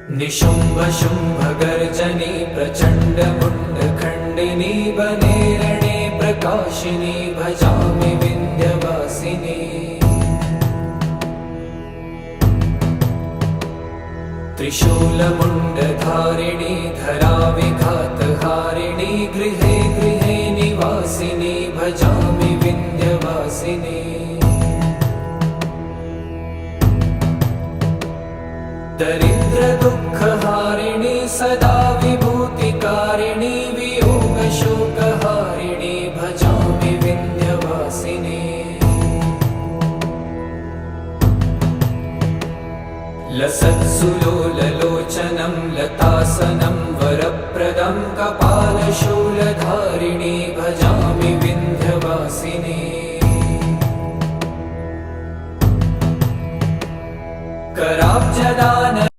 निशुम्भ शुम्भ गर्जनी प्रचण्ड मुण्डखण्डिनी वने रणे प्रकाशिनी भजामि विन्ध्यवासिनी। त्रिशूलमुण्डधारिणी धराविघातहारिणी गृहे गृहे निवासिनी भजामि विन्ध्यवासिनी। दरिद्र दुःखहारिणी सदा विभूतिकारिणी वियोगशोकहारिणी भजामि विन्ध्यवासिनी। लसत्सुलोललोचनं लतासनं वरप्रदं कपालशूलधारिणी भजामि विन्ध्यवासिनी। कराब्जदान